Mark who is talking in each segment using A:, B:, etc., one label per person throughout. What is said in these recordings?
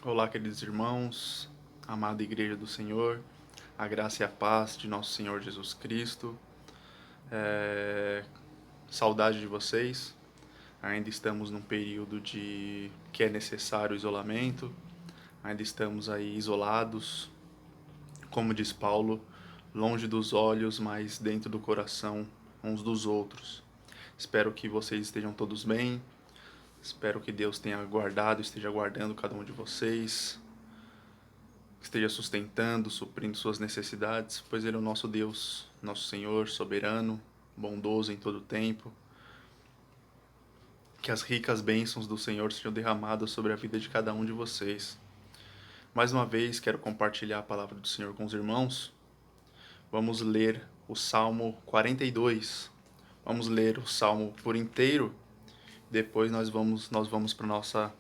A: Olá, queridos irmãos, amada Igreja do Senhor, a graça e a paz de nosso Senhor Jesus Cristo. Saudade de vocês. Ainda estamos num período de que é necessário isolamento. Ainda estamos aí isolados, como diz Paulo, longe dos olhos, mas dentro do coração uns dos outros. Espero que vocês estejam todos bem. Espero que Deus tenha guardado, esteja guardando cada um de vocês, esteja sustentando, suprindo suas necessidades, pois Ele é o nosso Deus, nosso Senhor, soberano, bondoso em todo o tempo. Que as ricas bênçãos do Senhor sejam derramadas sobre a vida de cada um de vocês. Mais uma vez, quero compartilhar a palavra do Senhor com os irmãos. Vamos ler o Salmo 42. Vamos ler o Salmo por inteiro. Depois nós vamos para a nossa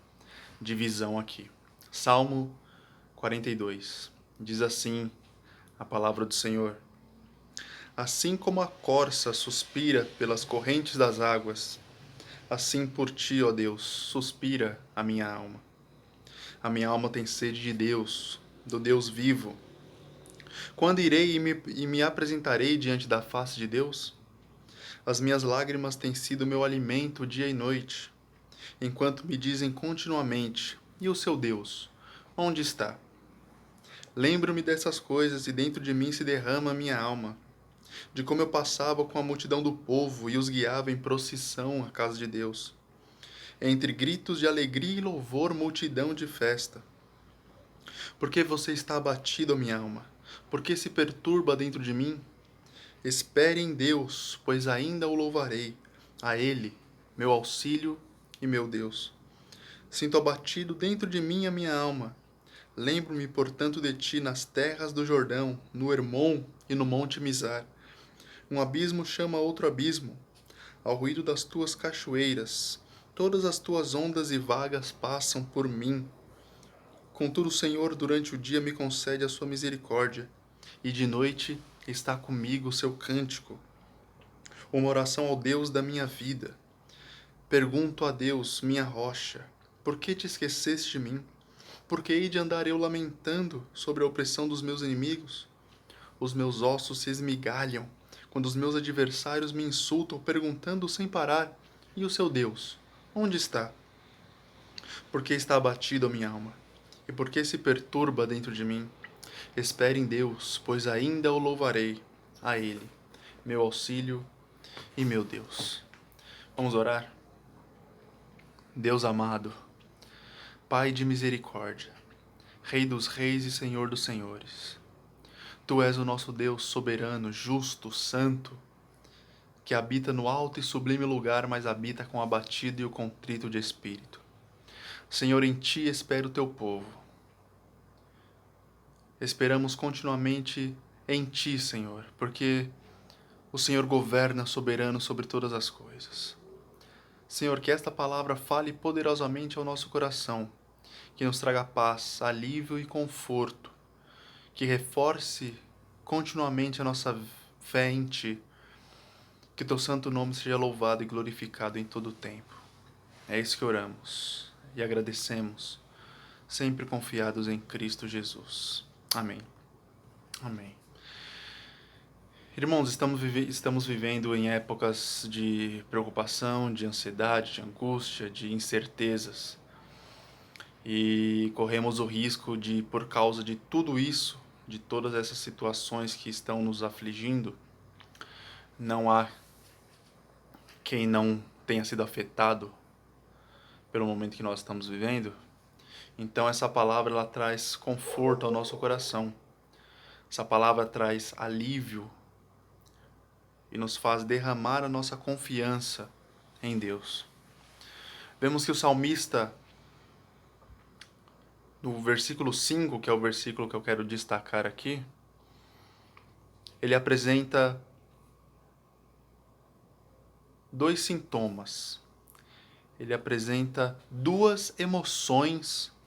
A: divisão aqui. Salmo 42. Diz assim a palavra do Senhor: Assim como a corça suspira pelas correntes das águas, assim por ti, ó Deus, suspira a minha alma. A minha alma tem sede de Deus, do Deus vivo. Quando irei e me apresentarei diante da face de Deus? As minhas lágrimas têm sido meu alimento dia e noite, enquanto me dizem continuamente: E o seu Deus, onde está? Lembro-me dessas coisas e dentro de mim se derrama a minha alma, de como eu passava com a multidão do povo e os guiava em procissão à casa de Deus. Entre gritos de alegria e louvor, multidão de festa. Por que você está abatido, minha alma? Por que se perturba dentro de mim? Espere em Deus, pois ainda o louvarei, a Ele, meu auxílio e meu Deus. Sinto abatido dentro de mim a minha alma. Lembro-me, portanto, de ti nas terras do Jordão, no Hermon e no Monte Mizar. Um abismo chama outro abismo, ao ruído das tuas cachoeiras. Todas as tuas ondas e vagas passam por mim. Contudo, o Senhor, durante o dia me concede a sua misericórdia, e de noite está comigo o seu cântico, uma oração ao Deus da minha vida. Pergunto a Deus, minha rocha, por que te esqueceste de mim? Por que hei de andar eu lamentando sobre a opressão dos meus inimigos? Os meus ossos se esmigalham quando os meus adversários me insultam, perguntando sem parar: E o seu Deus? Onde está? Por que está abatido a minha alma? E por que se perturba dentro de mim? Espere em Deus, pois ainda o louvarei, a Ele, meu auxílio e meu Deus. Vamos orar? Deus amado, Pai de misericórdia, Rei dos reis e Senhor dos senhores, Tu és o nosso Deus soberano, justo, santo, que habita no alto e sublime lugar, mas habita com o abatido e o contrito de espírito. Senhor, em Ti espera o Teu povo. Esperamos continuamente em Ti, Senhor, porque o Senhor governa soberano sobre todas as coisas. Senhor, que esta palavra fale poderosamente ao nosso coração, que nos traga paz, alívio e conforto, que reforce continuamente a nossa fé em Ti, que Teu santo nome seja louvado e glorificado em todo o tempo. É isso que oramos e agradecemos, sempre confiados em Cristo Jesus. Amém. Amém. Irmãos, estamos vivendo em épocas de preocupação, de ansiedade, de angústia, de incertezas. E corremos o risco de, por causa de tudo isso, de todas essas situações que estão nos afligindo, não há quem não tenha sido afetado pelo momento que nós estamos vivendo. Então essa palavra ela traz conforto ao nosso coração. Essa palavra traz alívio e nos faz derramar a nossa confiança em Deus. Vemos que o salmista, no versículo 5, que é o versículo que eu quero destacar aqui, ele apresenta dois sintomas. Ele apresenta duas emoções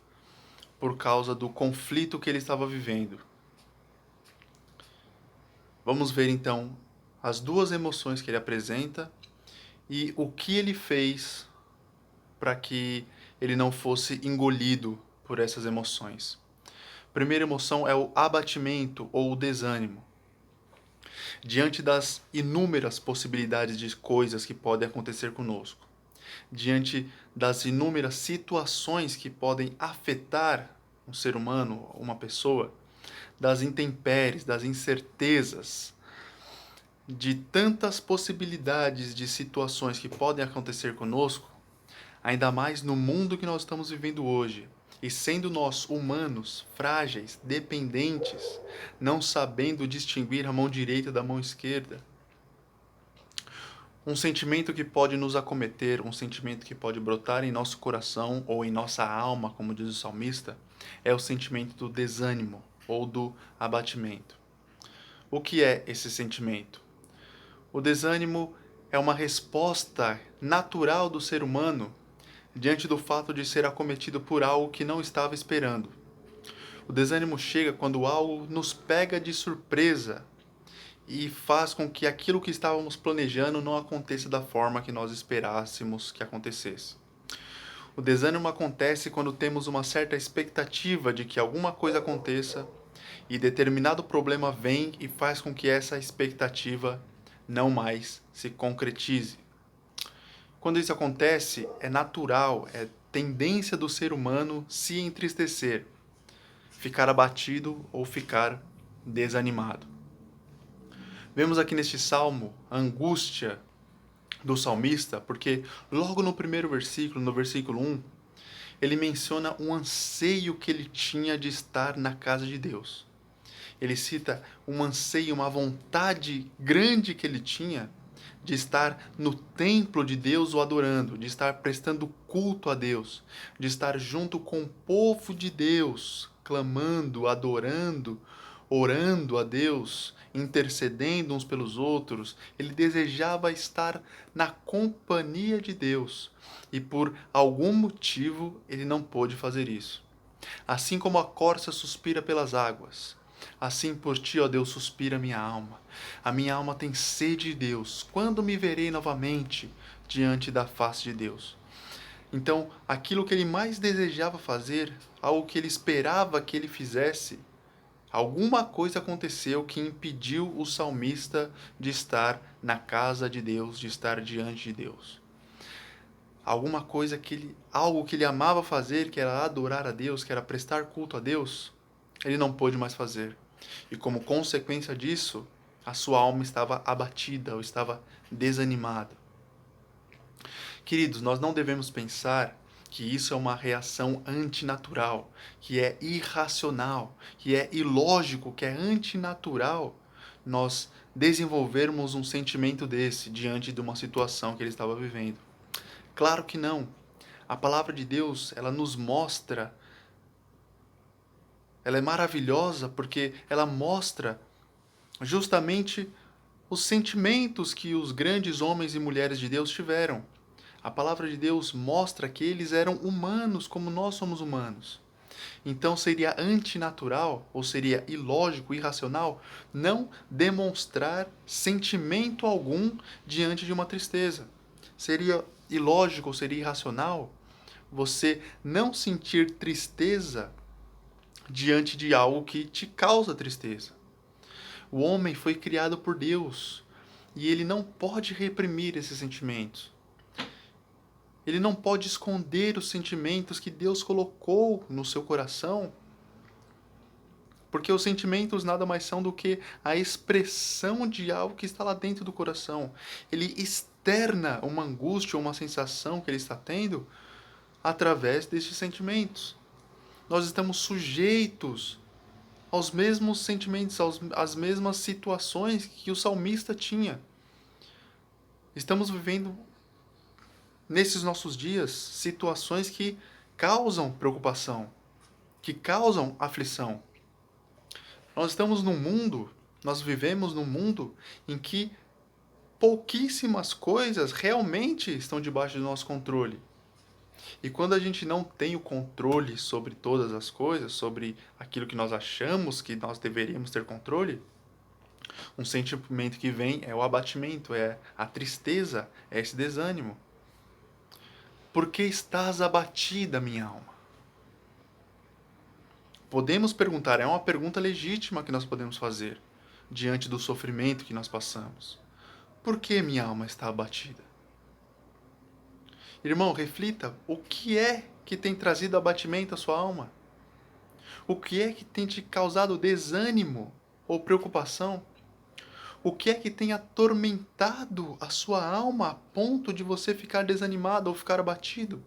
A: por causa do conflito que ele estava vivendo. Vamos ver então as duas emoções que ele apresenta e o que ele fez para que ele não fosse engolido por essas emoções. A primeira emoção é o abatimento ou o desânimo. Diante das inúmeras possibilidades de coisas que podem acontecer conosco, diante das inúmeras situações que podem afetar um ser humano, uma pessoa, das intempéries, das incertezas, de tantas possibilidades de situações que podem acontecer conosco, ainda mais no mundo que nós estamos vivendo hoje, e sendo nós humanos, frágeis, dependentes, não sabendo distinguir a mão direita da mão esquerda, um sentimento que pode nos acometer, um sentimento que pode brotar em nosso coração ou em nossa alma, como diz o salmista, é o sentimento do desânimo ou do abatimento. O que é esse sentimento? O desânimo é uma resposta natural do ser humano diante do fato de ser acometido por algo que não estava esperando. O desânimo chega quando algo nos pega de surpresa e faz com que aquilo que estávamos planejando não aconteça da forma que nós esperássemos que acontecesse. O desânimo acontece quando temos uma certa expectativa de que alguma coisa aconteça e determinado problema vem e faz com que essa expectativa não mais se concretize. Quando isso acontece, é natural, é tendência do ser humano se entristecer, ficar abatido ou ficar desanimado. Vemos aqui neste salmo a angústia do salmista, porque logo no primeiro versículo, no versículo 1, ele menciona um anseio que ele tinha de estar na casa de Deus. Ele cita um anseio, uma vontade grande que ele tinha de estar no templo de Deus o adorando, de estar prestando culto a Deus, de estar junto com o povo de Deus, clamando, adorando, orando a Deus, intercedendo uns pelos outros. Ele desejava estar na companhia de Deus e por algum motivo ele não pôde fazer isso. Assim como a corça suspira pelas águas, assim por ti, ó Deus, suspira minha alma. A minha alma tem sede de Deus. Quando me verei novamente diante da face de Deus? Então, aquilo que ele mais desejava fazer, algo que ele esperava que ele fizesse, alguma coisa aconteceu que impediu o salmista de estar na casa de Deus, de estar diante de Deus. Alguma coisa algo que ele amava fazer, que era adorar a Deus, que era prestar culto a Deus, ele não pôde mais fazer. E como consequência disso, a sua alma estava abatida ou estava desanimada. Queridos, nós não devemos pensar que isso é uma reação antinatural, que é irracional, que é ilógico, que é antinatural nós desenvolvermos um sentimento desse diante de uma situação que ele estava vivendo. Claro que não. A palavra de Deus, ela nos mostra, ela é maravilhosa porque ela mostra justamente os sentimentos que os grandes homens e mulheres de Deus tiveram. A palavra de Deus mostra que eles eram humanos como nós somos humanos. Então seria antinatural, ou seria ilógico, irracional, não demonstrar sentimento algum diante de uma tristeza. Seria ilógico, seria irracional você não sentir tristeza diante de algo que te causa tristeza. O homem foi criado por Deus e ele não pode reprimir esses sentimentos. Ele não pode esconder os sentimentos que Deus colocou no seu coração, porque os sentimentos nada mais são do que a expressão de algo que está lá dentro do coração. Ele externa uma angústia, uma sensação que ele está tendo através destes sentimentos. Nós estamos sujeitos aos mesmos sentimentos, às mesmas situações que o salmista tinha. Estamos vivendo nesses nossos dias situações que causam preocupação, que causam aflição. Nós vivemos num mundo em que pouquíssimas coisas realmente estão debaixo do nosso controle. E quando a gente não tem o controle sobre todas as coisas, sobre aquilo que nós achamos que nós deveríamos ter controle, um sentimento que vem é o abatimento, é a tristeza, é esse desânimo. Por que estás abatida, minha alma? podemos perguntar, é uma pergunta legítima que nós podemos fazer diante do sofrimento que nós passamos. Por que minha alma está abatida? Irmão, reflita, o que é que tem trazido abatimento à sua alma? O que é que tem te causado desânimo ou preocupação? O que é que tem atormentado a sua alma a ponto de você ficar desanimado ou ficar abatido?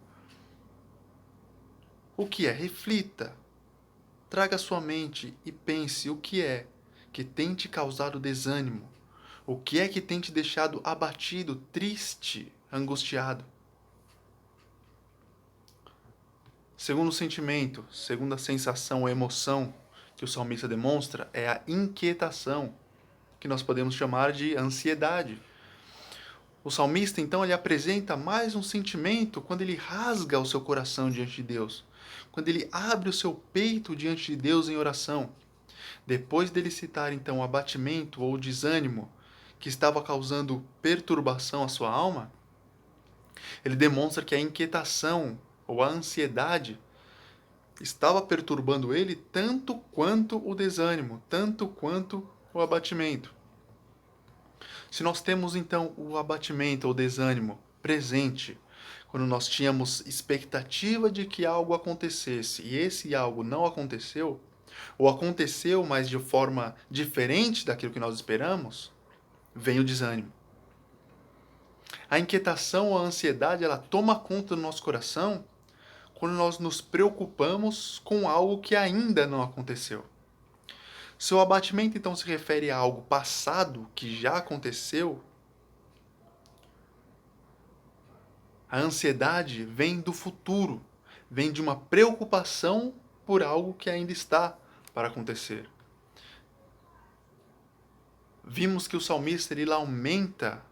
A: O que é? Reflita. Traga sua mente e pense o que é que tem te causado desânimo. O que é que tem te deixado abatido, triste, angustiado? Segundo sentimento, segunda sensação ou emoção que o salmista demonstra é a inquietação, que nós podemos chamar de ansiedade. O salmista, então, ele apresenta mais um sentimento quando ele rasga o seu coração diante de Deus, quando ele abre o seu peito diante de Deus em oração. Depois dele citar, então, o abatimento ou desânimo que estava causando perturbação à sua alma, ele demonstra que a inquietação ou a ansiedade estava perturbando ele tanto quanto o desânimo, tanto quanto o abatimento. Se nós temos então o abatimento ou desânimo presente, quando nós tínhamos expectativa de que algo acontecesse e esse algo não aconteceu, ou aconteceu, mas de forma diferente daquilo que nós esperamos, vem o desânimo. A inquietação ou a ansiedade, ela toma conta do nosso coração quando nós nos preocupamos com algo que ainda não aconteceu. Se o abatimento então se refere a algo passado que já aconteceu, a ansiedade vem do futuro, vem de uma preocupação por algo que ainda está para acontecer. Vimos que o salmista ele lamenta,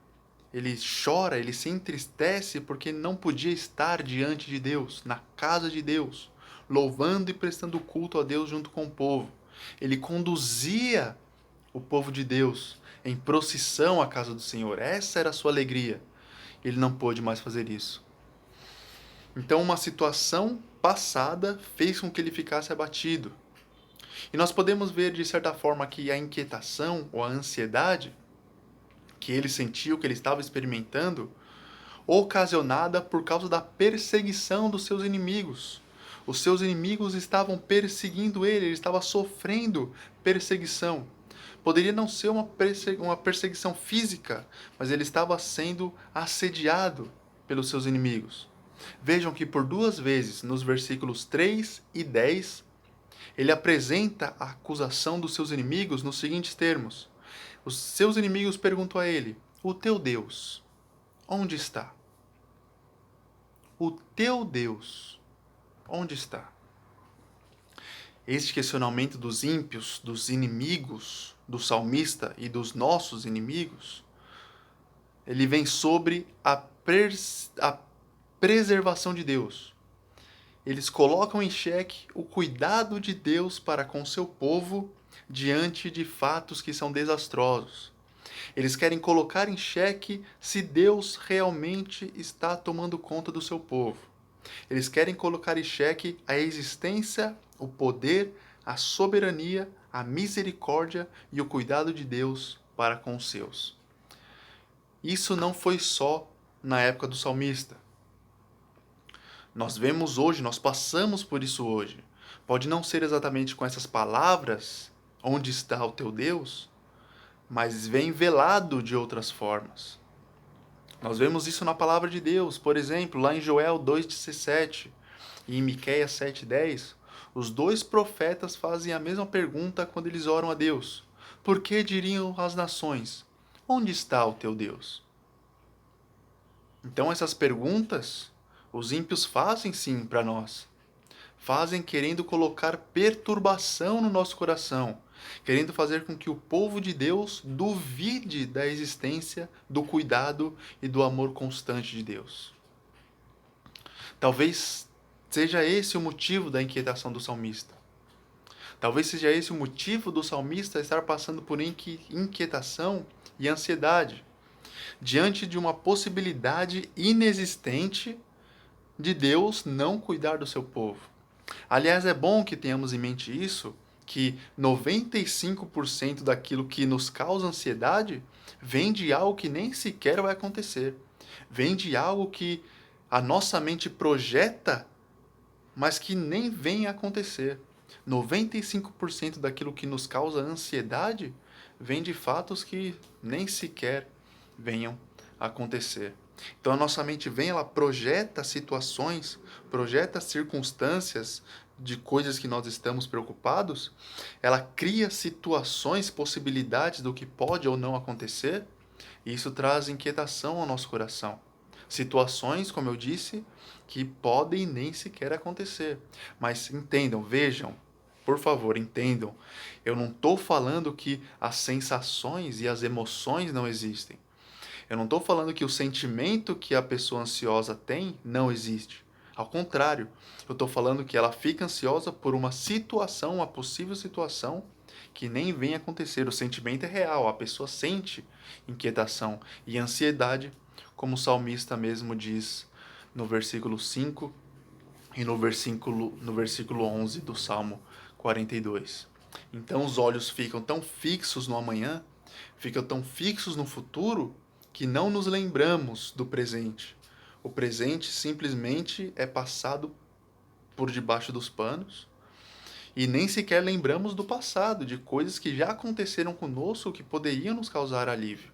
A: ele chora, ele se entristece porque não podia estar diante de Deus, na casa de Deus, louvando e prestando culto a Deus junto com o povo. Ele conduzia o povo de Deus em procissão à casa do Senhor. Essa era a sua alegria. Ele não pôde mais fazer isso. Então, uma situação passada fez com que ele ficasse abatido. E nós podemos ver, de certa forma, que a inquietação ou a ansiedade que ele sentiu, que ele estava experimentando, ocasionada por causa da perseguição dos seus inimigos. Os seus inimigos estavam perseguindo ele estava sofrendo perseguição. Poderia não ser uma perseguição física, mas ele estava sendo assediado pelos seus inimigos. Vejam que por duas vezes, nos versículos 3 e 10, ele apresenta a acusação dos seus inimigos nos seguintes termos. Os seus inimigos perguntam a ele: o teu Deus, onde está? O teu Deus, onde está? Este questionamento dos ímpios, dos inimigos do salmista e dos nossos inimigos, ele vem sobre a preservação de Deus. Eles colocam em xeque o cuidado de Deus para com seu povo diante de fatos que são desastrosos. Eles querem colocar em xeque se Deus realmente está tomando conta do seu povo. Eles querem colocar em xeque a existência, o poder, a soberania, a misericórdia e o cuidado de Deus para com os seus. Isso não foi só na época do salmista. Nós vemos hoje, nós passamos por isso hoje. Pode não ser exatamente com essas palavras, onde está o teu Deus, mas vem velado de outras formas. Nós vemos isso na palavra de Deus, por exemplo, lá em Joel 2,17 e em Miqueias 7,10, os dois profetas fazem a mesma pergunta quando eles oram a Deus. Por que diriam as nações: onde está o teu Deus? Então essas perguntas os ímpios fazem sim para nós. Fazem querendo colocar perturbação no nosso coração, querendo fazer com que o povo de Deus duvide da existência, do cuidado e do amor constante de Deus. Talvez seja esse o motivo da inquietação do salmista. Talvez seja esse o motivo do salmista estar passando por inquietação e ansiedade, diante de uma possibilidade inexistente de Deus não cuidar do seu povo. Aliás, é bom que tenhamos em mente isso, que 95% daquilo que nos causa ansiedade vem de algo que nem sequer vai acontecer. Vem de algo que a nossa mente projeta, mas que nem vem a acontecer. 95% daquilo que nos causa ansiedade vem de fatos que nem sequer venham a acontecer. Então a nossa mente vem, ela projeta situações, projeta circunstâncias de coisas que nós estamos preocupados, ela cria situações, possibilidades do que pode ou não acontecer, e isso traz inquietação ao nosso coração. Situações, como eu disse, que podem nem sequer acontecer. Mas entendam, vejam, por favor, entendam. Eu não estou falando que as sensações e as emoções não existem. Eu não estou falando que o sentimento que a pessoa ansiosa tem não existe. Ao contrário, eu estou falando que ela fica ansiosa por uma situação, uma possível situação que nem vem acontecer. O sentimento é real, a pessoa sente inquietação e ansiedade, como o salmista mesmo diz no versículo 5 e no versículo 11 do Salmo 42. Então os olhos ficam tão fixos no amanhã, ficam tão fixos no futuro, que não nos lembramos do presente. O presente simplesmente é passado por debaixo dos panos e nem sequer lembramos do passado, de coisas que já aconteceram conosco que poderiam nos causar alívio.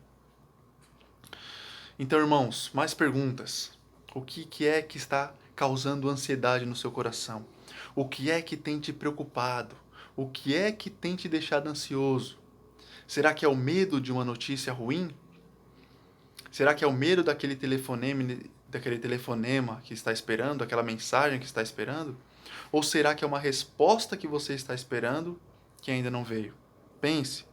A: Então, irmãos, mais perguntas. O que é que está causando ansiedade no seu coração? O que é que tem te preocupado? O que é que tem te deixado ansioso? Será que é o medo de uma notícia ruim? Será que é o medo daquele telefonema que está esperando, aquela mensagem que está esperando? Ou será que é uma resposta que você está esperando que ainda não veio? Pense.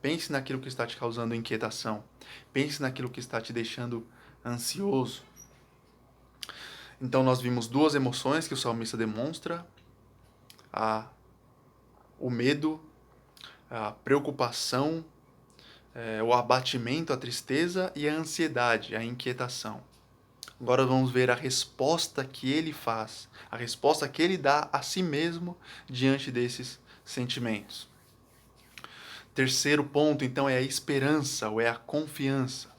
A: Pense naquilo que está te causando inquietação. Pense naquilo que está te deixando ansioso. Então nós vimos duas emoções que o salmista demonstra: o medo, a preocupação, o abatimento, a tristeza e a ansiedade, a inquietação. Agora vamos ver a resposta que ele faz, a resposta que ele dá a si mesmo diante desses sentimentos. Terceiro ponto, então, é a esperança, ou é a confiança.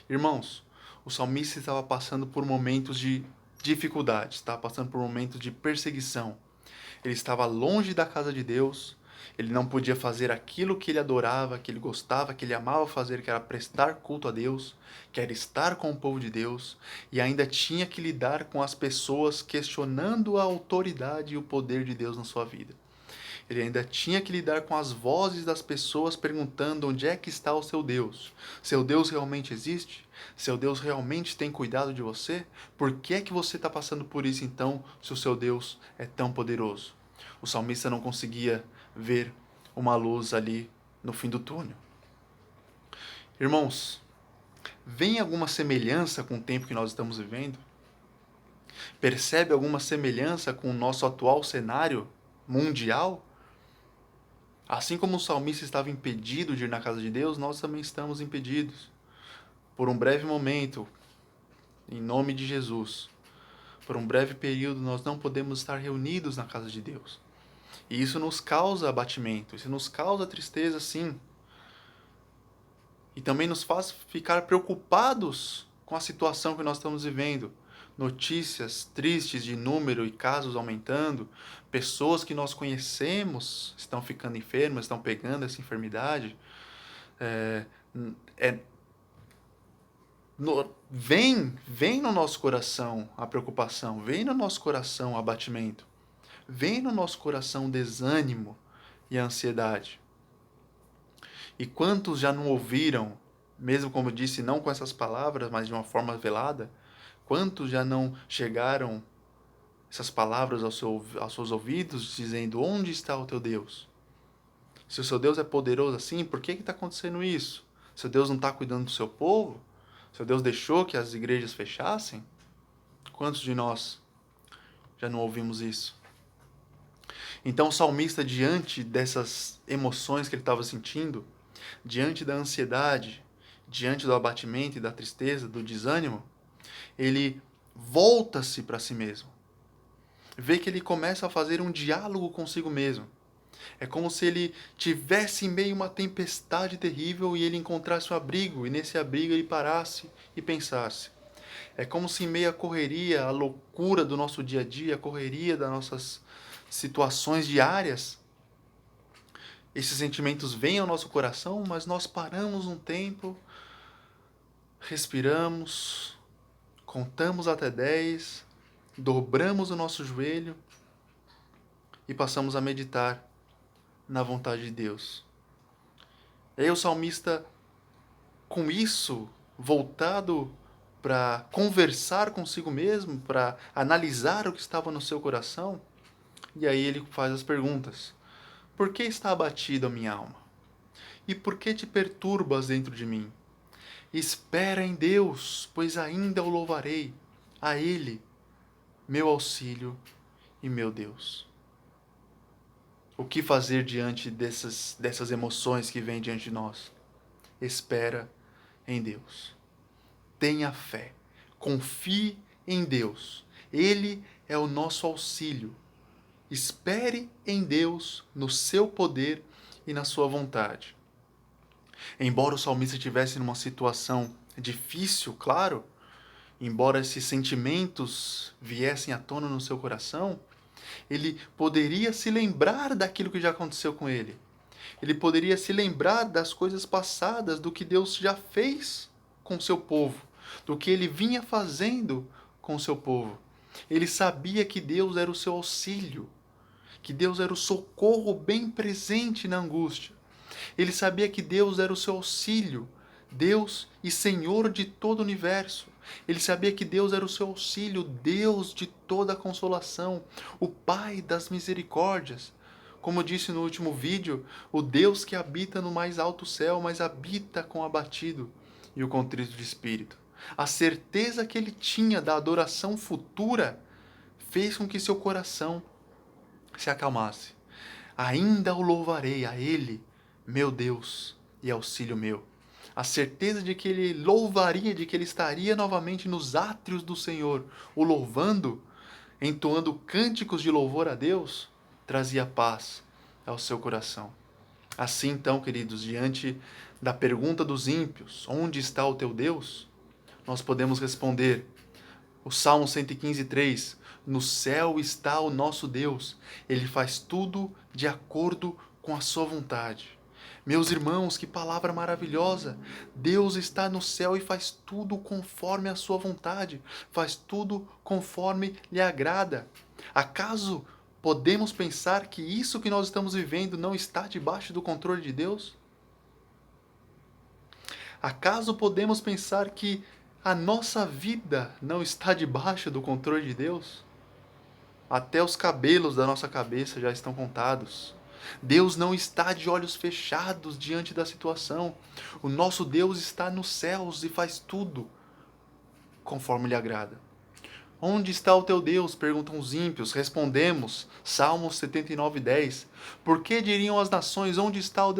A: Irmãos, o salmista estava passando por momentos de dificuldade, estava passando por momentos de perseguição. Ele estava longe da casa de Deus, ele não podia fazer aquilo que ele adorava, que ele gostava, que ele amava fazer, que era prestar culto a Deus, que era estar com o povo de Deus, e ainda tinha que lidar com as pessoas questionando a autoridade e o poder de Deus na sua vida. Ele ainda tinha que lidar com as vozes das pessoas perguntando onde é que está o seu Deus. Seu Deus realmente existe? Seu Deus realmente tem cuidado de você? Por que é que você está passando por isso então, se o seu Deus é tão poderoso? O salmista não conseguia ver uma luz ali no fim do túnel. Irmãos, vem alguma semelhança com o tempo que nós estamos vivendo? Percebe alguma semelhança com o nosso atual cenário mundial? Assim como o salmista estava impedido de ir na casa de Deus, nós também estamos impedidos. Por um breve momento, em nome de Jesus, por um breve período, nós não podemos estar reunidos na casa de Deus. E isso nos causa abatimento, isso nos causa tristeza, sim. E também nos faz ficar preocupados com a situação que nós estamos vivendo. Notícias tristes de número e casos aumentando, pessoas que nós conhecemos estão ficando enfermas, estão pegando essa enfermidade. É, é, vem no nosso coração a preocupação, vem no nosso coração o abatimento, vem no nosso coração o desânimo e a ansiedade. E quantos já não ouviram, mesmo como disse, não com essas palavras, mas de uma forma velada, quantos já não chegaram essas palavras aos seus ouvidos, dizendo: onde está o teu Deus? Se o seu Deus é poderoso assim, por que está acontecendo isso? Seu Deus não está cuidando do seu povo? Seu Deus deixou que as igrejas fechassem? Quantos de nós já não ouvimos isso? Então o salmista, diante dessas emoções que ele estava sentindo, diante da ansiedade, diante do abatimento e da tristeza, do desânimo, ele volta-se para si mesmo. vê que ele começa a fazer um diálogo consigo mesmo. É como se ele tivesse em meio a uma tempestade terrível e ele encontrasse um abrigo, e nesse abrigo ele parasse e pensasse. É como se em meio à correria, à loucura do nosso dia a dia, a correria das nossas situações diárias, esses sentimentos vêm ao nosso coração, mas nós paramos um tempo, respiramos, contamos até 10, dobramos o nosso joelho e passamos a meditar na vontade de Deus. E aí o salmista, com isso, voltado para conversar consigo mesmo, para analisar o que estava no seu coração, e aí ele faz as perguntas. Por que está abatida a minha alma? E por que te perturbas dentro de mim? Espera em Deus, pois ainda o louvarei, a Ele, meu auxílio e meu Deus. O que fazer diante dessas emoções que vêm diante de nós? Espera em Deus. Tenha fé. Confie em Deus. Ele é o nosso auxílio. Espere em Deus, no seu poder e na sua vontade. Embora o salmista estivesse numa situação difícil, claro, embora esses sentimentos viessem à tona no seu coração, ele poderia se lembrar daquilo que já aconteceu com ele. Ele poderia se lembrar das coisas passadas, do que Deus já fez com o seu povo, do que ele vinha fazendo com o seu povo. Ele sabia que Deus era o seu auxílio, que Deus era o socorro bem presente na angústia. Ele sabia que Deus era o seu auxílio, Deus e Senhor de todo o universo. Ele sabia que Deus era o seu auxílio, Deus de toda a consolação, o Pai das misericórdias. Como eu disse no último vídeo, o Deus que habita no mais alto céu, mas habita com o abatido e o contrito de espírito. A certeza que ele tinha da adoração futura fez com que seu coração se acalmasse. Ainda o louvarei a Ele, meu Deus e auxílio meu. A certeza de que ele louvaria, de que ele estaria novamente nos átrios do Senhor, o louvando, entoando cânticos de louvor a Deus, trazia paz ao seu coração. Assim, então, queridos, diante da pergunta dos ímpios, onde está o teu Deus? Nós podemos responder, o Salmo 115:3, no céu está o nosso Deus, ele faz tudo de acordo com a sua vontade. Meus irmãos, que palavra maravilhosa! Deus está no céu e faz tudo conforme a sua vontade, faz tudo conforme lhe agrada. Acaso podemos pensar que isso que nós estamos vivendo não está debaixo do controle de Deus? Acaso podemos pensar que a nossa vida não está debaixo do controle de Deus? Até os cabelos da nossa cabeça já estão contados. Deus não está de olhos fechados diante da situação. O nosso Deus está nos céus e faz tudo conforme lhe agrada. Onde está o teu Deus? Perguntam os ímpios. Respondemos, Salmos 79:10. Por que diriam as nações, onde está o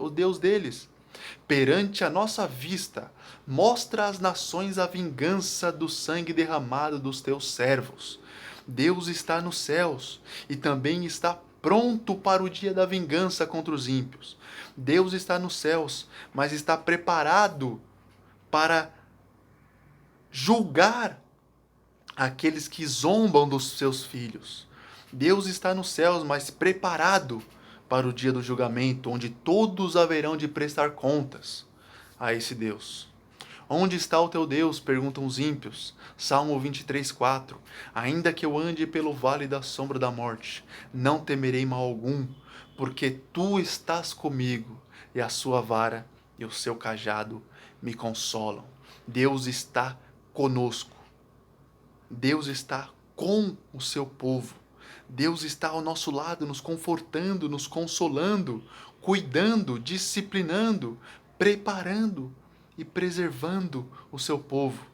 A: Deus deles? Perante a nossa vista, mostra às nações a vingança do sangue derramado dos teus servos. Deus está nos céus e também está pronto para o dia da vingança contra os ímpios. Deus está nos céus, mas está preparado para julgar aqueles que zombam dos seus filhos. Deus está nos céus, mas preparado para o dia do julgamento, onde todos haverão de prestar contas a esse Deus. Onde está o teu Deus? Perguntam os ímpios. Salmo 23:4. Ainda que eu ande pelo vale da sombra da morte, não temerei mal algum, porque tu estás comigo, e a sua vara e o seu cajado me consolam. Deus está conosco. Deus está com o seu povo. Deus está ao nosso lado, nos confortando, nos consolando, cuidando, disciplinando, preparando e preservando o seu povo.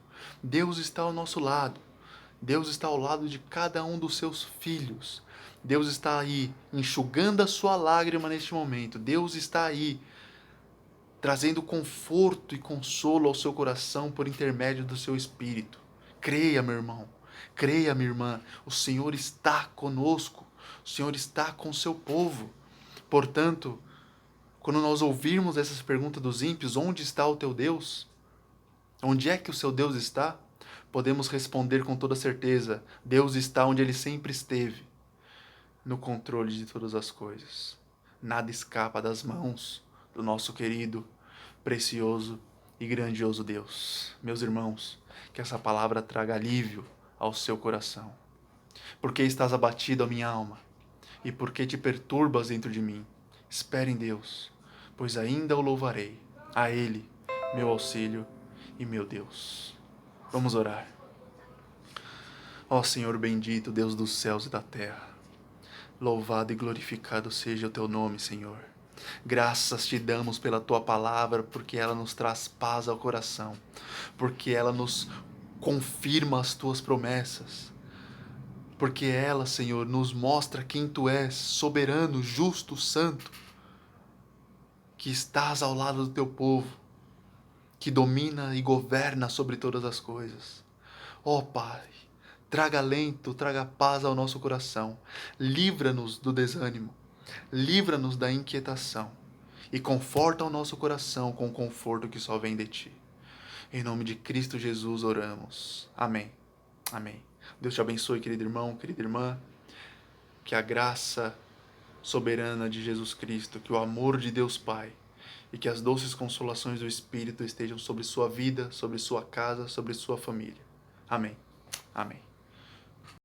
A: Deus está ao nosso lado. Deus está ao lado de cada um dos seus filhos. Deus está aí enxugando a sua lágrima neste momento. Deus está aí trazendo conforto e consolo ao seu coração por intermédio do seu espírito. Creia, meu irmão. Creia, minha irmã, o Senhor está conosco, o Senhor está com o seu povo. Portanto, quando nós ouvirmos essas perguntas dos ímpios, onde está o teu Deus? Onde é que o seu Deus está? Podemos responder com toda certeza: Deus está onde ele sempre esteve, no controle de todas as coisas. Nada escapa das mãos do nosso querido, precioso e grandioso Deus. Meus irmãos, que essa palavra traga alívio ao seu coração. Por que estás abatido, a minha alma? E por que te perturbas dentro de mim? Espere em Deus, pois ainda o louvarei, a Ele, meu auxílio e meu Deus. Vamos orar. Ó Senhor bendito, Deus dos céus e da terra, louvado e glorificado seja o teu nome, Senhor. Graças te damos pela tua palavra, porque ela nos traz paz ao coração, porque ela nos confirma as tuas promessas, porque ela, Senhor, nos mostra quem tu és, soberano, justo, santo, que estás ao lado do teu povo, que domina e governa sobre todas as coisas. Ó Pai, traga alento, traga paz ao nosso coração, livra-nos do desânimo, livra-nos da inquietação e conforta o nosso coração com o conforto que só vem de Ti. Em nome de Cristo Jesus oramos. Amém. Amém. Deus te abençoe, querido irmão, querida irmã. Que a graça soberana de Jesus Cristo, que o amor de Deus Pai e que as doces consolações do Espírito estejam sobre sua vida, sobre sua casa, sobre sua família. Amém. Amém.